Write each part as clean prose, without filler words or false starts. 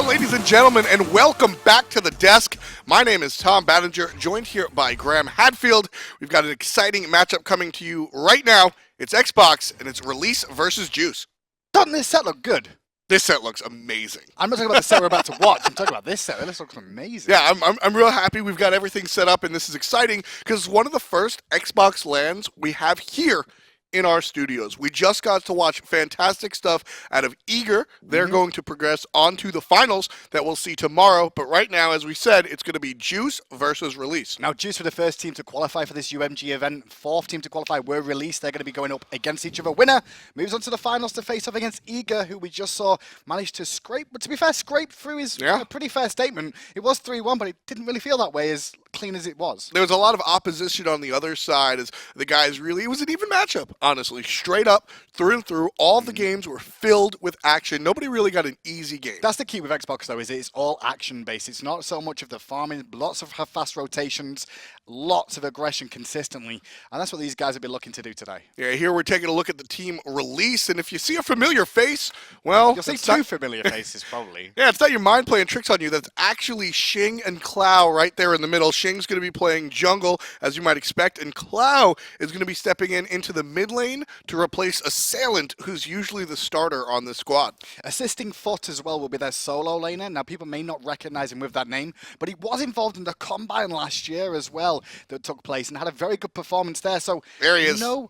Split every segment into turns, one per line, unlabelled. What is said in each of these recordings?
Hello, ladies and gentlemen, and welcome back to the desk. My name is Tom Battinger, joined here by Graham Hadfield. We've got an exciting matchup coming to you right now. It's Xbox, and it's Release versus Juice.
Doesn't this set look good?
This set looks amazing.
I'm not talking about the set we're about to watch. I'm talking about this set. This looks amazing.
Yeah, I'm real happy we've got everything set up, and this is exciting because it's one of the first Xbox LANs we have here in our studios. We just got to watch fantastic stuff out of Eager. They're going to progress on to the finals that we'll see tomorrow. But right now, as we said, it's going to be Juice versus Release.
Now, Juice were the first team to qualify for this UMG event. Fourth team to qualify were Release. They're going to be going up against each other. Winner moves on to the finals to face off against Eager, who we just saw managed to scrape. But to be fair, scrape through is a pretty fair statement. It was 3-1, but it didn't really feel that way as clean as it was.
There was a lot of opposition on the other side as the guys really, it was an even matchup, honestly. Straight up, through and through, all the games were filled with action. Nobody really got an easy game.
That's the key with Xbox, though, is it's all action-based. It's not so much of the farming, lots of fast rotations, lots of aggression consistently, and that's what these guys have been looking to do today.
Yeah, here we're taking a look at the team Release, and if you see a familiar face, well...
You'll see two familiar faces, probably.
Yeah, it's not your mind playing tricks on you. That's actually Xing and Clow right there in the middle. Xing's going to be playing jungle, as you might expect, and Clow is going to be stepping into the mid lane to replace Assailant, who's usually the starter on the squad.
Assisting Foot as well will be their solo laner. Now, people may not recognize him with that name, but he was involved in the Combine last year as well that took place and had a very good performance there. So
there he is.
No,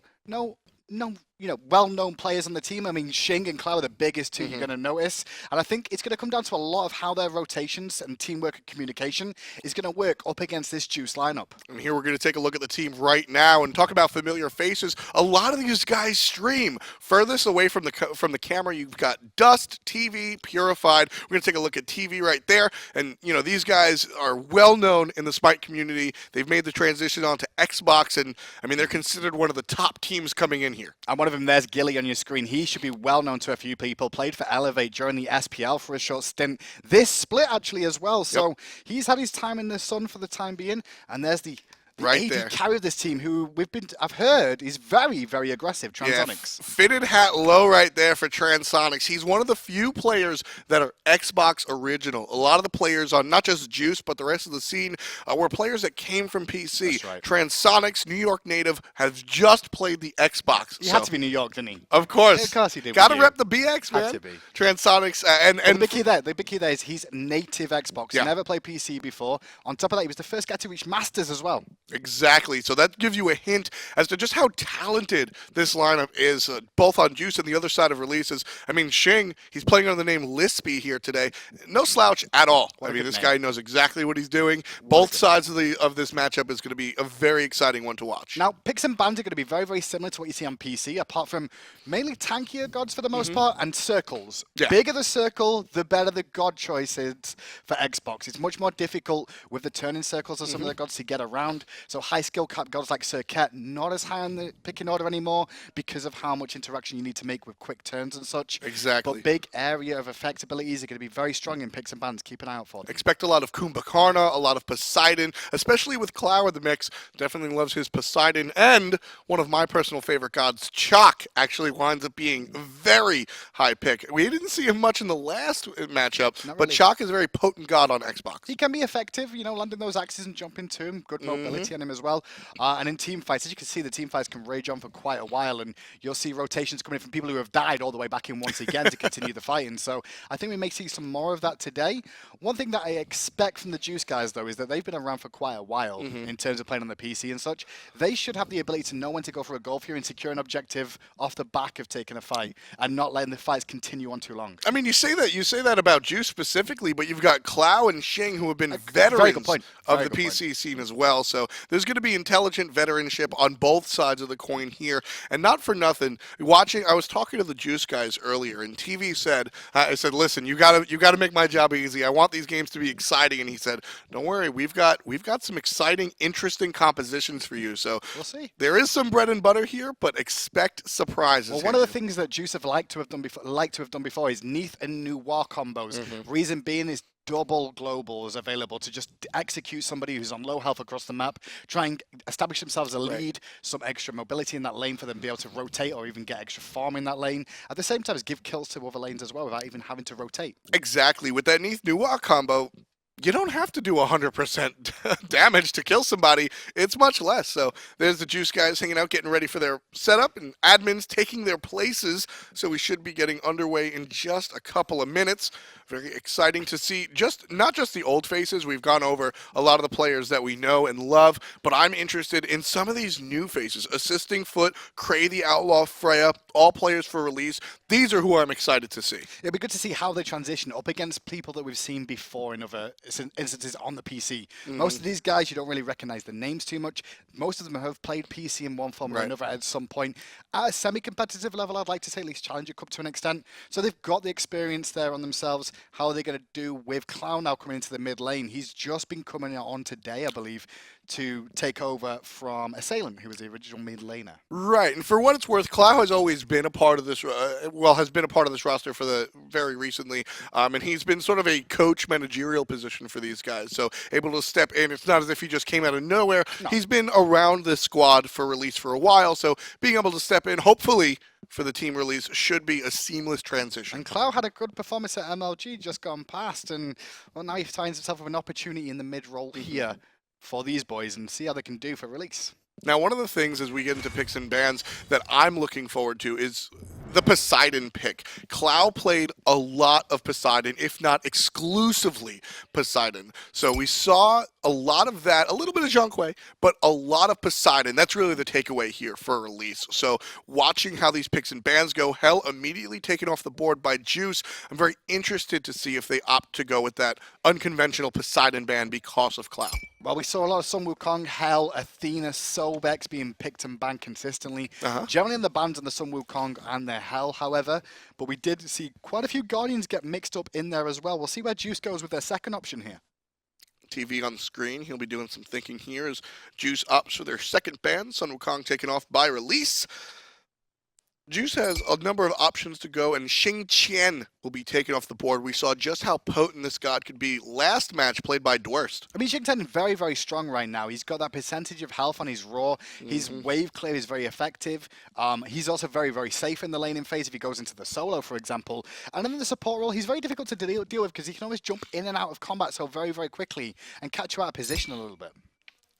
well-known players on the team. I mean, Xing and Clow are the biggest two you're going to notice. And I think it's going to come down to a lot of how their rotations and teamwork and communication is going to work up against this Juice lineup.
And here we're going to take a look at the team right now and talk about familiar faces. A lot of these guys stream. Furthest away from the camera, you've got Dust, TeeVee, Purified. We're going to take a look at TeeVee right there. And, you know, these guys are well-known in the Smite community. They've made the transition onto Xbox, and, I mean, they're considered one of the top teams coming in here.
And one of them, there's Gili on your screen. He should be well known to a few people. Played for Elevate during the SPL for a short stint. This split actually as well. So he's had his time in the sun for the time being. And there's the
right
AD
there.
carry of this team, who I've heard is very, very aggressive. Transonics.
Yeah, fitted hat low right there for Transonics. He's one of the few players that are Xbox original. A lot of the players on not just Juice, but the rest of the scene were players that came from PC.
That's right.
Transonics, New York native, has just played the Xbox.
He had to be New York, didn't he?
Of course.
Yeah, of course he did.
Got to rep the BX, man.
Had to be.
Transonics. And
the big key there is he's native Xbox.
Yeah.
He never played PC before. On top of that, he was the first guy to reach Masters as well.
Exactly. So that gives you a hint as to just how talented this lineup is, both on Juice and the other side of Releases. I mean, Xing, he's playing under the name Lispy here today. No slouch at all. I mean, this guy knows exactly what he's doing. Both sides of this matchup is going to be a very exciting one to watch.
Now, picks and bans are going to be very, very similar to what you see on PC, apart from mainly tankier gods for the most part, and circles.
Yeah.
Bigger the circle, the better the god choice is for Xbox. It's much more difficult with the turning circles of some of the gods to get around. So high skill cap gods like Circuit, not as high on the picking order anymore because of how much interaction you need to make with quick turns and such.
Exactly.
But big area of effect abilities are going to be very strong in picks and bans. Keep an eye out for them.
Expect a lot of Kumbhakarna, a lot of Poseidon, especially with Clow in the mix. Definitely loves his Poseidon. And one of my personal favorite gods, Chalk, actually winds up being a very high pick. We didn't see him much in the last matchup, but Chalk is a very potent god on Xbox.
He can be effective, you know, landing those axes and jumping to him. Good mobility on him as well. And in team fights, as you can see, the team fights can rage on for quite a while, and you'll see rotations coming in from people who have died all the way back in once again to continue the fighting. So I think we may see some more of that today. One thing that I expect from the Juice guys, though, is that they've been around for quite a while in terms of playing on the PC and such. They should have the ability to know when to go for a goal here and secure an objective off the back of taking a fight and not letting the fights continue on too long.
I mean, you say that about Juice specifically, but you've got Clow and Xing who have been veterans of the PC scene as well. So there's going to be intelligent veteranship on both sides of the coin here. And not for nothing, I was talking to the Juice guys earlier, and TeeVee said, I said, listen, you gotta make my job easy. I want these games to be exciting. And he said, don't worry, we've got some exciting, interesting compositions for you. So
we'll see.
There is some bread and butter here, but expect surprises.
Well, one of the things that Juice have liked to have done before is Neath and New War combos. Reason being is double globals available to just execute somebody who's on low health across the map, try and establish themselves a lead, some extra mobility in that lane for them to be able to rotate or even get extra farm in that lane. At the same time, as give kills to other lanes as well without even having to rotate.
Exactly. With that Neath Nuwa combo, you don't have to do 100% damage to kill somebody. It's much less. So there's the Juice guys hanging out, getting ready for their setup, and admins taking their places. So we should be getting underway in just a couple of minutes. Very exciting to see not just the old faces. We've gone over a lot of the players that we know and love, but I'm interested in some of these new faces. Assisting Foot, Crey the Outlaw, Freya, all players for release. These are who I'm excited to see.
It'll be good to see how they transition up against people that we've seen before in other instances on the PC. Most of these guys, you don't really recognize the names too much. Most of them have played PC in one form or another at some point. At a semi-competitive level, I'd like to say at least Challenger Cup to an extent. So they've got the experience there on themselves. How are they going to do with Clow now coming into the mid lane? He's just been coming on today, I believe, to take over from Assailant, who was the original mid laner.
Right, and for what it's worth, Clow has always been a part of this, has been a part of this roster for the very recently, and he's been sort of a coach managerial position for these guys, so able to step in. It's not as if he just came out of nowhere. No. He's been around this squad for release for a while, so being able to step in, hopefully, for the team release should be a seamless transition.
And Clow had a good performance at MLG just gone past, and well, now he finds himself with an opportunity in the mid role here for these boys and see how they can do for release.
Now, one of the things as we get into picks and bans that I'm looking forward to is the Poseidon pick. Clow played a lot of Poseidon, if not exclusively Poseidon. So we saw a lot of that, a little bit of Zhong, but a lot of Poseidon. That's really the takeaway here for release. So watching how these picks and bans go, Hell immediately taken off the board by Juice. I'm very interested to see if they opt to go with that unconventional Poseidon ban because of Clow.
Well, we saw a lot of Sun Wukong, Hell, Athena, Solbex being picked and banned consistently. Generally in the bans on the Sun Wukong and their Hell, however. But we did see quite a few Guardians get mixed up in there as well. We'll see where Juice goes with their second option here.
TeeVee on the screen. He'll be doing some thinking here as Juice opts for their second ban. Sun Wukong taken off by release. Juice has a number of options to go, and Xing Qian will be taken off the board. We saw just how potent this god could be last match played by Dwurst.
I mean, Xing Qian is very, very strong right now. He's got that percentage of health on his raw. His wave clear is very effective. He's also very, very safe in the laning phase if he goes into the solo, for example. And then in the support role, he's very difficult to deal with because he can always jump in and out of combat so very, very quickly and catch you out of position a little bit.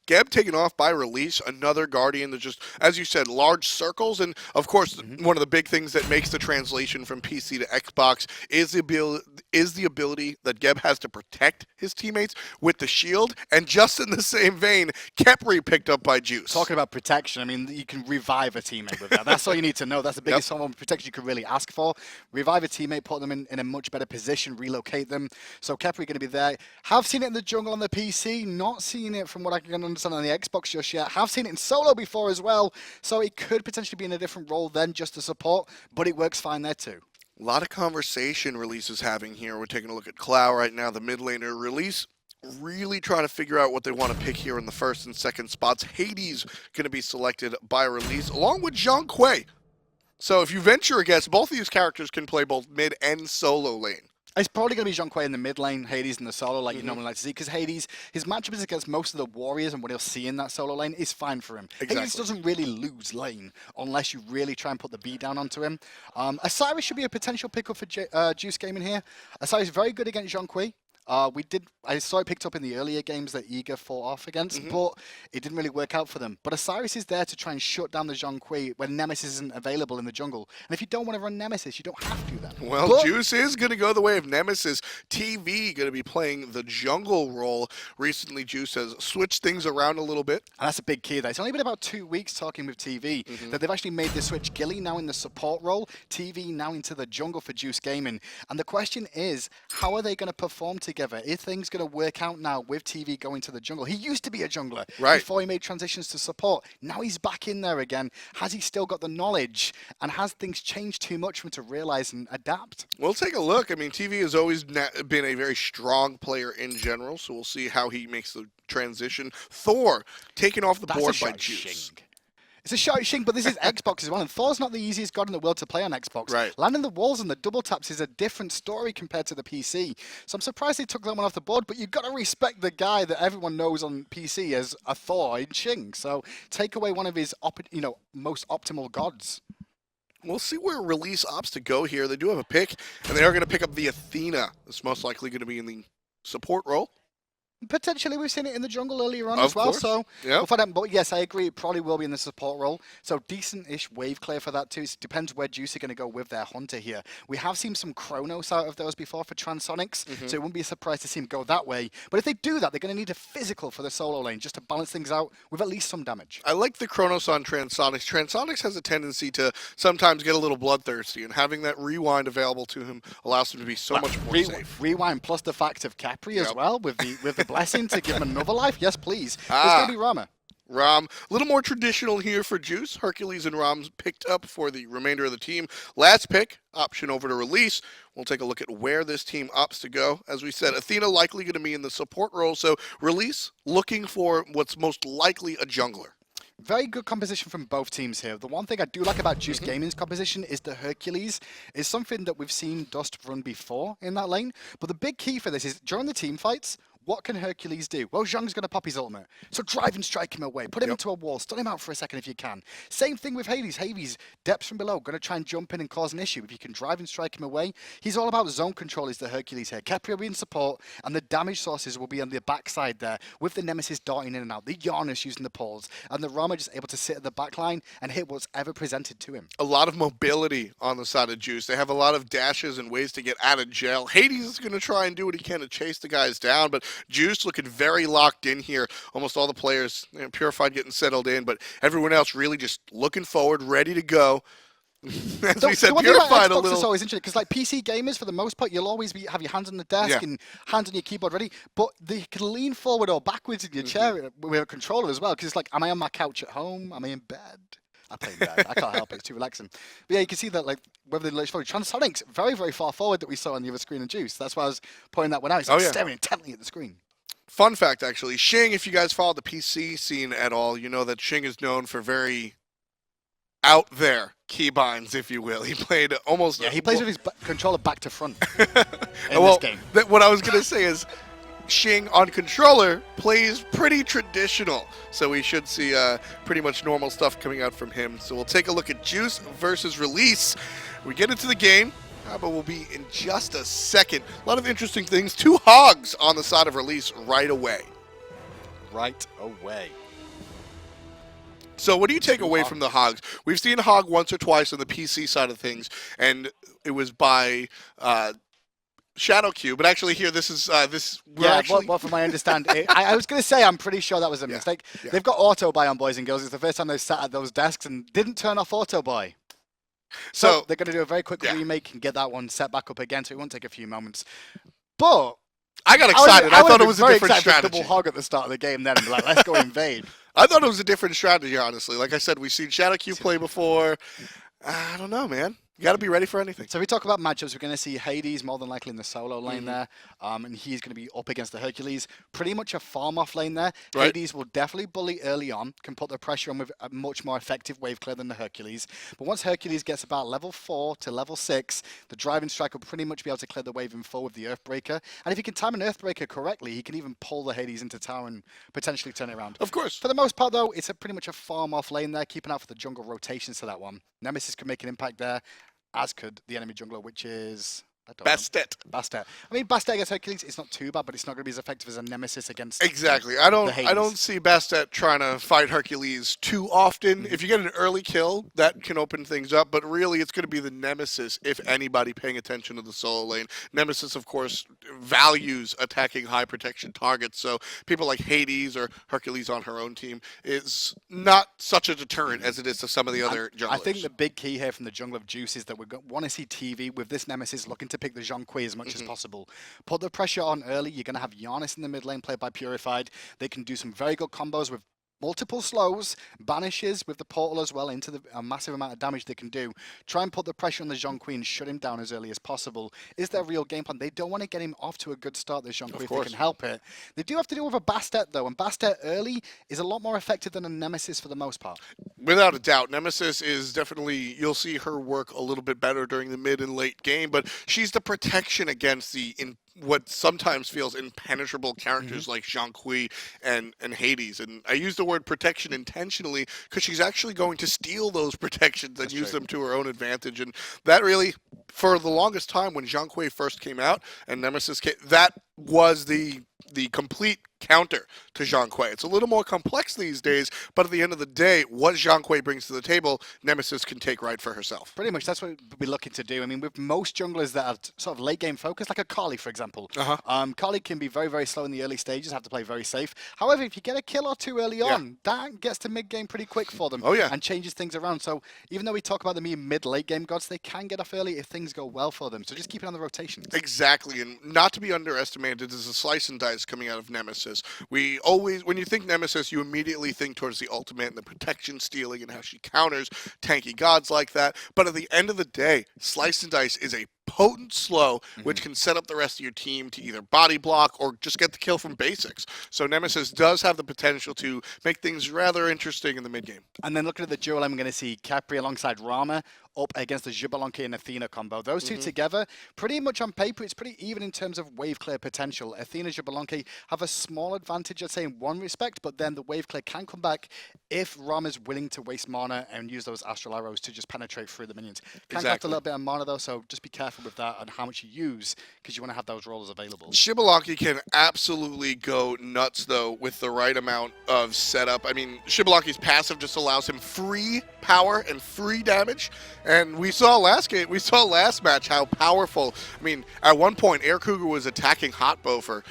Geb taken off by release, another Guardian that just, as you said, large circles. And, of course, one of the big things that makes the translation from PC to Xbox is the ability that Geb has to protect his teammates with the shield. And just in the same vein, Khepri picked up by Juice.
Talking about protection, I mean, you can revive a teammate with that. That's all you need to know. That's the biggest form of protection you could really ask for. Revive a teammate, put them in a much better position, relocate them. So Khepri going to be there. Have seen it in the jungle on the PC, not seen it from what I can understand on the Xbox just yet. Have seen it in solo before as well, so it could potentially be in a different role than just a support, but it works fine there too.
A lot of conversation Release is having here. We're taking a look at Clow right now, the mid laner. Release really trying to figure out what they want to pick here in the first and second spots. Hades going to be selected by Release, along with Zhong. So if you venture a guess, both of these characters can play both mid and solo lane.
It's probably going to be Zhong in the mid lane, Hades in the solo, like you normally like to see, because Hades, his matchup is against most of the warriors, and what he'll see in that solo lane is fine for him.
Exactly.
Hades doesn't really lose lane unless you really try and put the beat down onto him. Osiris should be a potential pickup for Juice Gaming here. Osiris is very good against Zhong. I saw it picked up in the earlier games that Eager fought off against, but it didn't really work out for them. But Osiris is there to try and shut down the Zhong when Nemesis isn't available in the jungle. And if you don't want to run Nemesis, you don't have to then.
Well, Juice is going to go the way of Nemesis. TeeVee going to be playing the jungle role. Recently, Juice has switched things around a little bit.
And that's a big key there. It's only been about 2 weeks talking with TeeVee that they've actually made the switch. Gili now in the support role, TeeVee now into the jungle for Juice Gaming. And the question is, how are they going to perform together? Is things going to work out now with TeeVee going to the jungle? He used to be a jungler before he made transitions to support. Now he's back in there again. Has he still got the knowledge? And has things changed too much for him to realize and adapt?
We'll take a look. I mean, TeeVee has always been a very strong player in general, so we'll see how he makes the transition. Thor taken off the board by Juice.
It's a shot at Xing, but this is Xbox as well, and Thor's not the easiest god in the world to play on Xbox.
Right.
Landing the walls and the double taps is a different story compared to the PC. So I'm surprised they took that one off the board, but you've got to respect the guy that everyone knows on PC as a Thor in Xing. So take away one of his most optimal gods.
We'll see where Release opts to go here. They do have a pick, and they are going to pick up the Athena. It's most likely going to be in the support role.
Potentially, we've seen it in the jungle earlier on
Of
as well.
course.
So
Yep.
we'll find out. But yes, I agree. It probably will be in the support role. So decent-ish wave clear for that too. It depends where Juice are going to go with their hunter here. We have seen some Chronos out of those before for Transonics, so it wouldn't be a surprise to see him go that way. But if they do that, they're going to need a physical for the solo lane just to balance things out with at least some damage.
I like the Chronos on Transonics. Transonics has a tendency to sometimes get a little bloodthirsty, and having that rewind available to him allows him to be so much more safe.
Rewind plus the fact of Khepri as well with the blessing to give him another life. Yes, please. It's
Ah.
going to be Rama.
Ram, a little more traditional here for Juice. Hercules and Ram's picked up for the remainder of the team. Last pick, option over to Release. We'll take a look at where this team opts to go. As we said, Athena likely going to be in the support role, so Release looking for what's most likely a jungler.
Very good composition from both teams here. The one thing I do like about Juice Gaming's composition is the Hercules is something that we've seen Dust run before in that lane. But the big key for this is during the team fights, what can Hercules do? Well, Zhong's going to pop his ultimate. So drive and strike him away. Put him into a wall. Stun him out for a second if you can. Same thing with Hades. Hades, depths from below, going to try and jump in and cause an issue. If you can drive and strike him away, he's all about zone control is the Hercules here. Khepri will be in support, and the damage sources will be on the backside there, with the Nemesis darting in and out, the Janus using the poles, and the Rama just able to sit at the back line and hit what's ever presented to him.
A lot of mobility on the side of Juice. They have a lot of dashes and ways to get out of jail. Hades is going to try and do what he can to chase the guys down, but Juice looking very locked in here. Almost all the players, Purified getting settled in, but everyone else really just looking forward, ready to go. As we said, Purified a little.
It's always interesting because, like PC gamers, for the most part, you'll always have your hands on the desk and hands on your keyboard ready. But they can lean forward or backwards in your chair with a controller as well. Because it's like, am I on my couch at home? Am I in bed? I play in bed. I can't help it. It's too relaxing. But yeah, you can see that, like, whether they forward. Transonics very, very far forward that we saw on the other screen of Juice. That's why I was pointing that one out. He's staring intently at the screen.
Fun fact, actually, Xing, if you guys follow the PC scene at all, you know that Xing is known for very out there keybinds, if you will. He played almost...
Yeah, he plays with his controller back to front in this game.
What I was going to say is Xing on controller plays pretty traditional, so we should see pretty much normal stuff coming out from him. So we'll take a look at Juice versus Release. We get into the game. But we'll be in just a second. A lot of interesting things. 2 hogs on the side of Release right away.
Right away.
So what do you take away from the hogs? We've seen hog once or twice on the PC side of things, and it was by Shadow Q. But actually here, this is
Well, from my understanding, I was going to say I'm pretty sure that was a mistake. Yeah. They've got auto buy on, boys and girls. It's the first time they've sat at those desks and didn't turn off auto buy. So they're going to do a very quick remake and get that one set back up again, so it won't take a few moments. But
I got excited. I thought it was a different strategy.
Double hog at the start of the game then, and be like, let's go invade.
I thought it was a different strategy, honestly. Like I said, we've seen Shadow Q play before. I don't know, man. You got to be ready for anything.
So if we talk about matchups, we're going to see Hades more than likely in the solo lane there, and he's going to be up against the Hercules. Pretty much a farm-off lane there. Right. Hades will definitely bully early on, can put the pressure on with a much more effective wave clear than the Hercules. But once Hercules gets about level 4 to level 6, the driving strike will pretty much be able to clear the wave in full with the Earthbreaker. And if he can time an Earthbreaker correctly, he can even pull the Hades into tower and potentially turn it around.
Of course.
For the most part, though, it's pretty much a farm-off lane there, keeping out for the jungle rotations to that one. Nemesis can make an impact there, as could the enemy jungler, which is...
Bastet.
Bastet. I mean, Bastet against Hercules, it's not too bad, but it's not going to be as effective as a Nemesis against...
Exactly. I don't see Bastet trying to fight Hercules too often. If you get an early kill, that can open things up, but really it's going to be the Nemesis, if anybody paying attention to the solo lane. Nemesis, of course, values attacking high protection targets, so people like Hades or Hercules on her own team is not such a deterrent as it is to some of the other junglers.
I think the big key here from the jungle of Juice is that we want to see TeeVee with this Nemesis looking to pick the Zhong as much as possible. Put the pressure on early. You're going to have Janus in the mid lane played by Purified. They can do some very good combos with multiple slows, banishes with the portal as well into a massive amount of damage they can do. Try and put the pressure on the Zhong Queen, shut him down as early as possible. Is their real game plan? They don't want to get him off to a good start, this Zhong Queen, if they can help it. They do have to deal with a Bastet, though, and Bastet early is a lot more effective than a Nemesis for the most part.
Without a doubt, Nemesis is definitely, you'll see her work a little bit better during the mid and late game, but she's the protection against the what sometimes feels impenetrable characters like Zhong Kui and Hades. And I use the word protection intentionally because she's actually going to steal those protections and use them to her own advantage. And that really, for the longest time when Zhong Kui first came out and Nemesis came, that was the complete counter to Zhong Kui. It's a little more complex these days, but at the end of the day, what Zhong Kui brings to the table, Nemesis can take right for herself.
Pretty much, that's what we're looking to do. I mean, with most junglers that are sort of late game focused, like a Kali, for example, Kali can be very, very slow in the early stages, have to play very safe. However, if you get a kill or two early on, that gets to mid game pretty quick for them and changes things around. So even though we talk about them being mid-late game gods, they can get off early if things go well for them. So just keep it on the rotations.
Exactly, and not to be underestimated is a slice and dice coming out of Nemesis. We always, when you think Nemesis, you immediately think towards the ultimate and the protection stealing and how she counters tanky gods like that. But at the end of the day, slice and dice is a potent slow, which can set up the rest of your team to either body block or just get the kill from basics. So Nemesis does have the potential to make things rather interesting in the mid game.
And then looking at the duel, I'm going to see Khepri alongside Rama up against the Xbalanque and Athena combo. Those two together, pretty much on paper, it's pretty even in terms of wave clear potential. Athena and Xbalanque have a small advantage, I'd say, in one respect, but then the wave clear can come back if Rama's willing to waste mana and use those astral arrows to just penetrate through the minions. Can cost a little bit of mana, though, so just be careful with that and how much you use, because you want to have those rollers available.
Xbalanque can absolutely go nuts, though, with the right amount of setup. I mean, Xbalanque's passive just allows him free power and free damage. And we saw last match how powerful. I mean, at one point, Air Cougar was attacking Hotbow for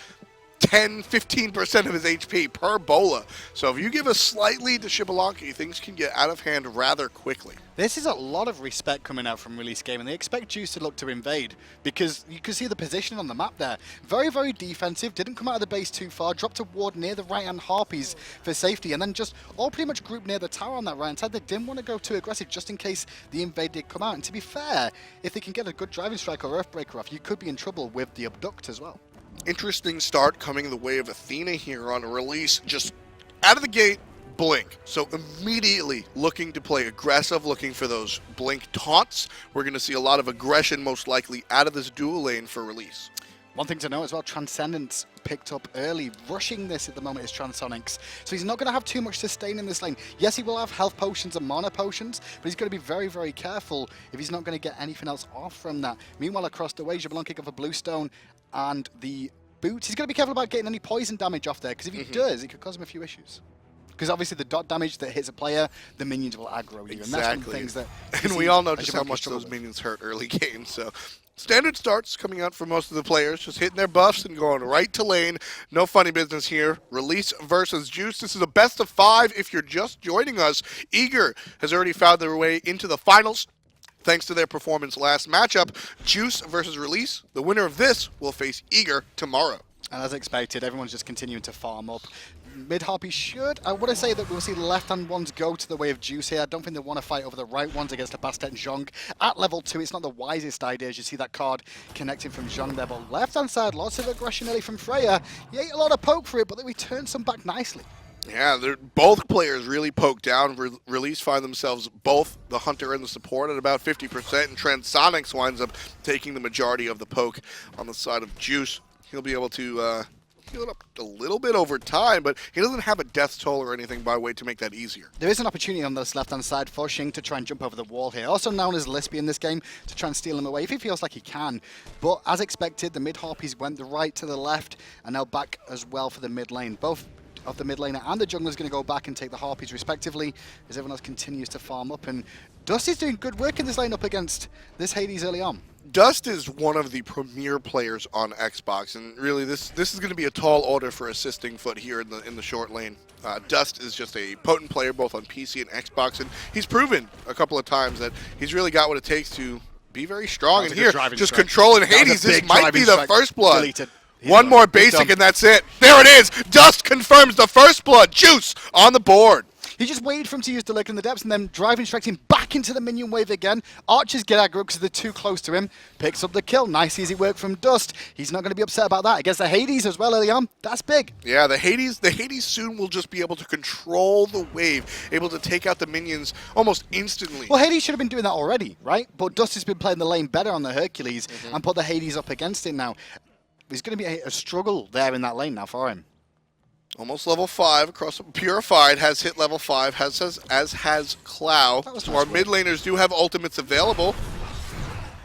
10-15% of his HP per bola. So if you give a slight lead to Xbalanque, things can get out of hand rather quickly.
This is a lot of respect coming out from release game, and they expect Juice to look to invade because you can see the position on the map there. Very, very defensive, didn't come out of the base too far, dropped a ward near the right-hand Harpies for safety, and then just all pretty much grouped near the tower on that right-hand side. They didn't want to go too aggressive just in case the invade did come out. And to be fair, if they can get a good driving strike or Earthbreaker off, you could be in trouble with the Abduct as well.
Interesting start coming the way of Athena here on a release. Just out of the gate, Blink. So immediately looking to play aggressive, looking for those Blink taunts. We're going to see a lot of aggression most likely out of this dual lane for release.
One thing to know as well, Transcendence picked up early. Rushing this at the moment is Transonics. So he's not going to have too much sustain in this lane. Yes, he will have health potions and mana potions, but he's going to be very, very careful if he's not going to get anything else off from that. Meanwhile, across the way, Xbalanque got the Bluestone and the boots. He's got to be careful about getting any poison damage off there, because if he does, it could cause him a few issues. Because obviously the dot damage that hits a player, the minions will aggro you.
Exactly.
And that's one of the things that...
And we all know just how much those minions hurt early game, so... Standard starts coming out for most of the players, just hitting their buffs and going right to lane. No funny business here. Release versus Juice. This is a best of 5 if you're just joining us. Eager has already found their way into the finals, thanks to their performance last matchup. Juice versus Release. The winner of this will face Eager tomorrow.
And as expected, everyone's just continuing to farm up. Mid-Harpy should, I want to say that we'll see the left-hand ones go to the way of Juice here. I don't think they want to fight over the right ones against the Bastet and Zhong. At level 2, it's not the wisest idea as you see that card connecting from Zhong there. But left-hand side, lots of aggression early from Freya. He ate a lot of poke for it, but then we turned some back nicely.
Yeah, both players really poke down. Release find themselves both the hunter and the support at about 50%, and Transonics winds up taking the majority of the poke on the side of Juice. He'll be able to heal it up a little bit over time, but he doesn't have a death toll or anything by way to make that easier.
There is an opportunity on this left-hand side for Xing to try and jump over the wall here, also known as Lispy in this game, to try and steal him away if he feels like he can. But as expected, the mid-Harpies went the right to the left, and now back as well for the mid lane. Both of the mid laner and the jungler is going to go back and take the Harpies respectively, as everyone else continues to farm up. And Dusty's doing good work in this lane up against this Hades early on.
Dust is one of the premier players on Xbox, and really this is going to be a tall order for assisting Foot here in the short lane. Dust is just a potent player both on PC and Xbox, and he's proven a couple of times that he's really got what it takes to be very strong. And here, just controlling Hades, this might be the first blood.
Deleted.
One more basic and that's it. There it is. Dust confirms the first blood. Juice on the board.
He just waited for him to use the lick in the depths and then driving strikes him back into the minion wave again. Archers get aggro because they're too close to him. Picks up the kill. Nice easy work from Dust. He's not going to be upset about that. Against the Hades as well early on. That's big.
Yeah, the Hades soon will just be able to control the wave, able to take out the minions almost instantly.
Well, Hades should have been doing that already, right? But Dust has been playing the lane better on the Hercules and put the Hades up against it now. There's going to be a struggle there in that lane now for him.
Almost level 5 across. Purified has hit level 5, as has Clow. So our mid laners do have ultimates available.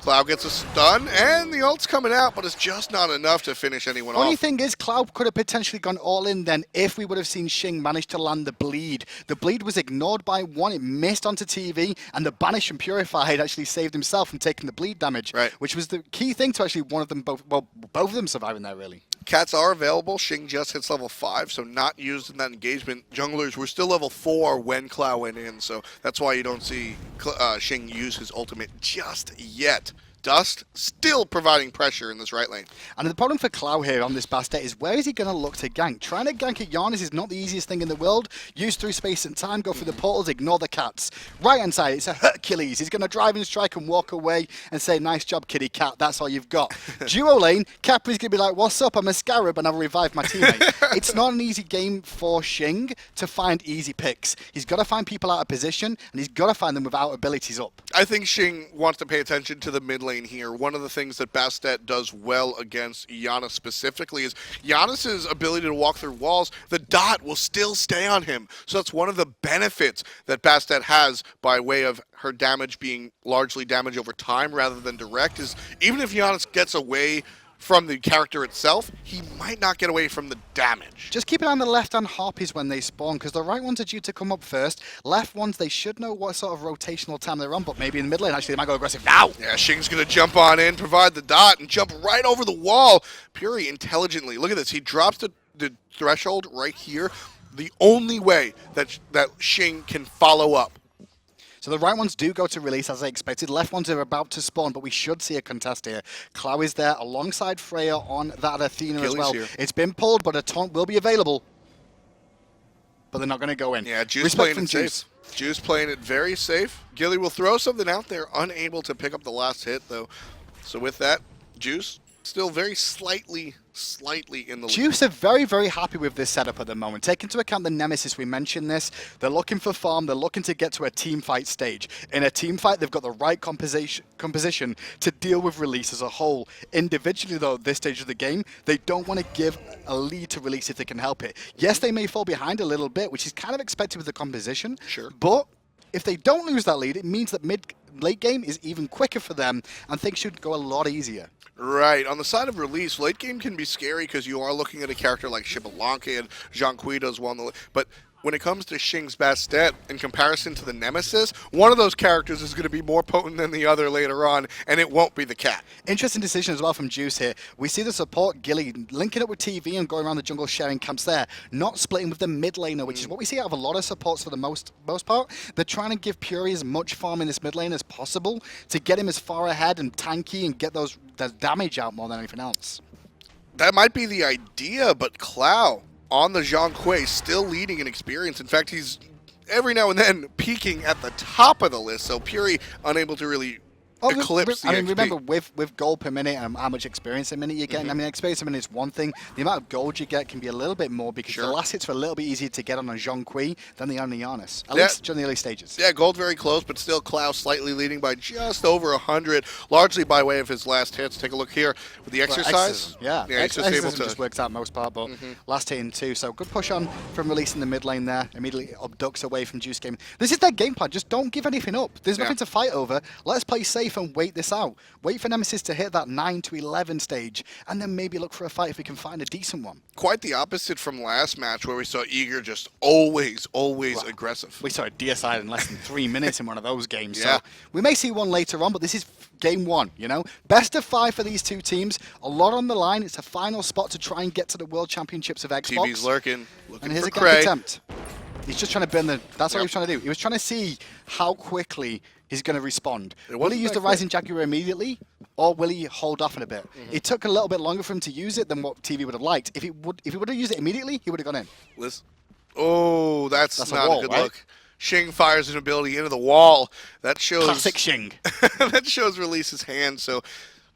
Clow gets a stun, and the ult's coming out, but it's just not enough to finish anyone off.
Only thing is, Cloud could have potentially gone all in then if we would have seen Xing manage to land the bleed. The bleed was ignored by one, it missed onto TeeVee, and the banish from Purified actually saved himself from taking the bleed damage, which was the key thing to actually one of them both, well, both of them surviving there really.
Cats are available. Xing just hits level 5, so not used in that engagement. Junglers were still level 4 when Clow went in, so that's why you don't see Xing use his ultimate just yet. Dust still providing pressure in this right lane. And
the problem for Clow here on this Bastet is where is he going to look to gank? Trying to gank at Janus is not the easiest thing in the world. Use through space and time, go through the portals, ignore the cats. Right hand side, it's a Hercules. He's going to drive and strike and walk away and say, nice job, kitty cat, that's all you've got. Duo lane, Khepri's going to be like, what's up, I'm a scarab and I'll revive my teammate. It's not an easy game for Xing to find easy picks. He's got to find people out of position and he's got to find them without abilities up.
I think Xing wants to pay attention to the mid lane here. One of the things that Bastet does well against Janus specifically is Janus's ability to walk through walls. The dot will still stay on him. So that's one of the benefits that Bastet has by way of her damage being largely damage over time rather than direct, is even if Janus gets away from the character itself, he might not get away from the damage.
Just keep an eye on the left-hand harpies when they spawn, because the right ones are due to come up first. Left ones, they should know what sort of rotational time they're on, but maybe in the mid lane, actually, they might go aggressive now.
Yeah, Xing's going to jump on in, provide the dot, and jump right over the wall. Puri intelligently, look at this, he drops the threshold right here. The only way that Xing can follow up.
So the right ones do go to release as I expected. Left ones are about to spawn, but we should see a contest here. Clow is there alongside Freya on that Athena as well. Here. It's been pulled, but a taunt will be available. But they're not going to go in.
Yeah, Juice playing it safe. Juice playing it very safe. Gili will throw something out there, unable to pick up the last hit though. So with that, Juice still very slightly in the lead.
Juice are very, very happy with this setup at the moment. Take into account the Nemesis, we mentioned this. They're looking for farm, they're looking to get to a team fight stage. In a team fight, they've got the right composition to deal with release as a whole. Individually though, at this stage of the game, they don't want to give a lead to release if they can help it. Yes, they may fall behind a little bit, which is kind of expected with the composition.
Sure.
But if they don't lose that lead, it means that late game is even quicker for them and things should go a lot easier.
Right. On the side of release, late game can be scary because you are looking at a character like Xbalanque and Zhong does well. But when it comes to Xing's Bastet, in comparison to the Nemesis, one of those characters is going to be more potent than the other later on, and it won't be the cat.
Interesting decision as well from Juice here. We see the support, Gili, linking up with TeeVee and going around the jungle sharing camps there, not splitting with the mid laner, which is what we see out of a lot of supports for the most part. They're trying to give Puri as much farm in this mid lane as possible to get him as far ahead and tanky and get the damage out more than anything else.
That might be the idea, but Clow on the Zhong, still leading in experience. In fact, he's every now and then peaking at the top of the list, so Puri unable to really eclipse the XP.
Remember, with gold per minute and how much experience a minute you get, I mean, experience a minute is one thing. The amount of gold you get can be a little bit more because the last hits are a little bit easier to get on a Zhong than they are on the Janus, at least during the early stages.
Yeah, gold very close, but still Clow slightly leading by just over 100, largely by way of his last hits. Take a look here with the exercise.
He's just able to just works out most part, but last hit in 2. So good push on from releasing the mid lane there. Immediately abducts away from Juice game. This is their game plan. Just don't give anything up. There's nothing to fight over. Let's play safe and wait this out. Wait for Nemesis to hit that 9 to 11 stage, and then maybe look for a fight if we can find a decent one.
Quite the opposite from last match, where we saw Eager just always aggressive.
We saw a DSI in less than 3 minutes in one of those games. So we may see one later on, but this is game 1, you know? Best of 5 for these two teams. A lot on the line. It's a final spot to try and get to the World Championships of Xbox.
TeeVee's lurking, looking
and here's
for
a
Crey.
attempt. He's just trying to burn the... That's what he was trying to do. He was trying to see how quickly he's going to respond. Will he use the Rising Jaguar immediately? or will he hold off in a bit? It took a little bit longer for him to use it than what TeeVee would have liked. If he would have used it immediately, he would have gone in.
Oh, that's not
wall,
a good
right?
look. Xing fires an ability into the wall. That shows
Classic Xing.
that shows Release's hand. So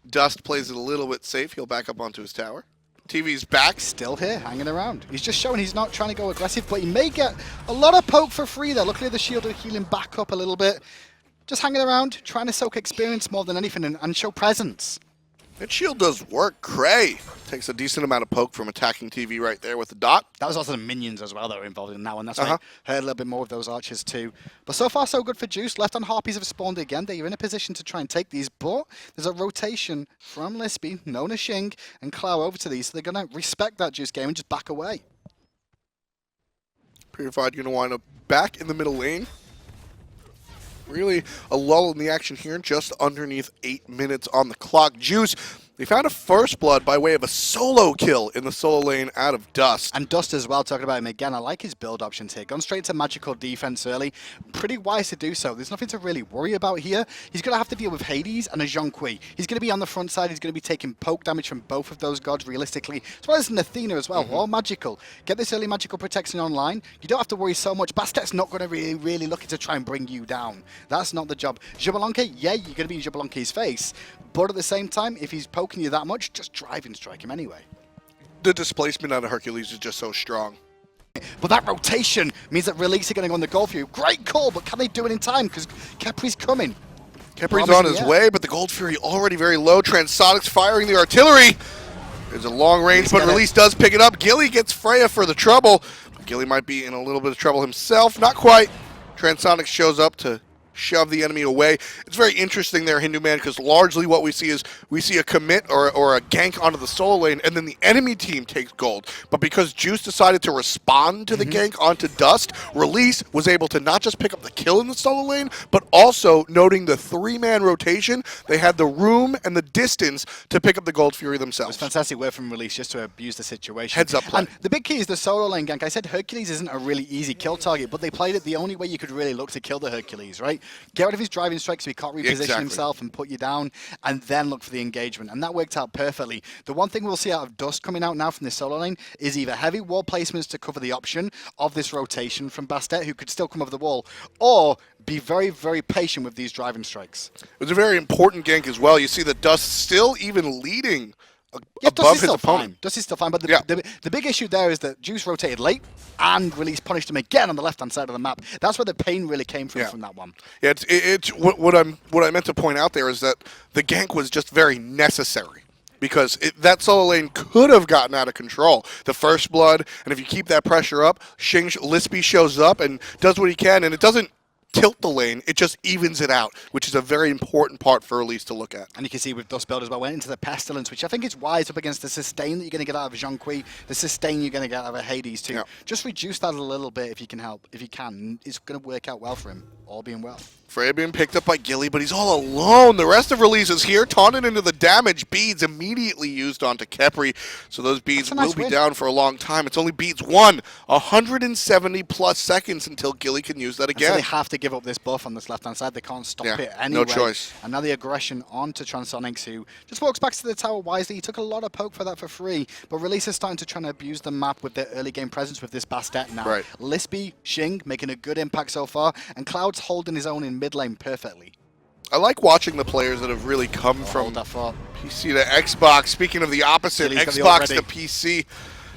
Dust plays it a little bit safe. He'll back up onto his tower. TeeVee's back.
Still here, hanging around. He's just showing he's not trying to go aggressive, but he may get a lot of poke for free there. Luckily, the shield will heal him back up a little bit. Just hanging around, trying to soak experience more than anything and show presence.
That shield does work. Crey takes a decent amount of poke from attacking TeeVee right there with the dot.
That was also the minions as well that were involved in that one. That's why I heard a little bit more of those archers too. But so far, so good for Juice. Left on Harpies have spawned again. They're in a position to try and take these, but there's a rotation from Lispy, known as Xing, and Clow over to these. So they're going to respect that Juice game and just back away.
Purified going to wind up back in the middle lane. Really a lull in the action here, just underneath 8 minutes on the clock. Juice, they found a first blood by way of a solo kill in the solo lane out of Dust.
And Dust as well, talking about him again. I like his build options here. Gone straight to magical defense early. Pretty wise to do so. There's nothing to really worry about here. He's going to have to deal with Hades and a Zhong. He's going to be on the front side. He's going to be taking poke damage from both of those gods realistically, as well as an Athena as well. All magical. Get this early magical protection online. You don't have to worry so much. Bastet's not going to really looking to try and bring you down. That's not the job. Xbalanque, yeah, you're going to be in Xbalanque's face. But at the same time, if he's poking you that much, just drive and strike him anyway.
The displacement out of Hercules is just so strong.
But that rotation means that Release are going to go on the goal for you. Great call, but can they do it in time? Because Khepri's coming.
Khepri's on his way, but the Gold Fury already very low. Transonics firing the artillery. There's a long range, but Release does pick it up. Gili gets Freya for the trouble. Gili might be in a little bit of trouble himself. Not quite. Transonics shows up to shove the enemy away. It's very interesting there, Hindu Man, because largely what we see is we see a commit or a gank onto the solo lane, and then the enemy team takes gold. But because Juice decided to respond to the gank onto Dust, Release was able to not just pick up the kill in the solo lane, but also, noting the 3-man rotation, they had the room and the distance to pick up the Gold Fury themselves.
It was fantastic work from Release just to abuse the situation.
Heads up play.
And the big key is the solo lane gank. I said Hercules isn't a really easy kill target, but they played it the only way you could really look to kill the Hercules, right? Get rid of his driving strike so he can't reposition himself and put you down, and then look for the engagement. And that worked out perfectly. The one thing we'll see out of Dust coming out now from this solo lane is either heavy wall placements to cover the option of this rotation from Bastet, who could still come over the wall, or be very patient with these driving strikes.
It was a very important gank as well. You see that Dust still even leading above his opponent.
Dust is still fine, but the big issue there is that Juice rotated late and Release punished him again on the left-hand side of the map. That's where the pain really came from that one.
Yeah, it's what I meant to point out there is that the gank was just very necessary, because that solo lane could have gotten out of control. The first blood, and if you keep that pressure up, Lispy shows up and does what he can, and it doesn't tilt the lane, it just evens it out, which is a very important part for Release to look at.
And you can see with Dust build as well, went into the Pestilence, which I think is wise up against the sustain that you're going to get out of Zhong, the sustain you're going to get out of Hades too. Just reduce that a little bit if you can help. If you can, it's going to work out well for him, all being well.
Freya being picked up by Gili, but he's all alone. The rest of Release is here, taunted into the damage. Beads immediately used onto Khepri, so those beads will be down for a long time. It's only beads 1, 170 plus seconds until Gili can use that again.
So they have to give up this buff on this left-hand side. They can't stop it anyway.
No choice.
And now the aggression onto Transonics, who just walks back to the tower wisely. He took a lot of poke for that for free, but Release is starting to try and abuse the map with their early game presence with this Bastet now.
Right.
Lispy, Xing making a good impact so far, and Cloud's holding his own in mid lane perfectly.
I like watching the players that have really come from PC to Xbox. Speaking of the opposite, Xbox to PC,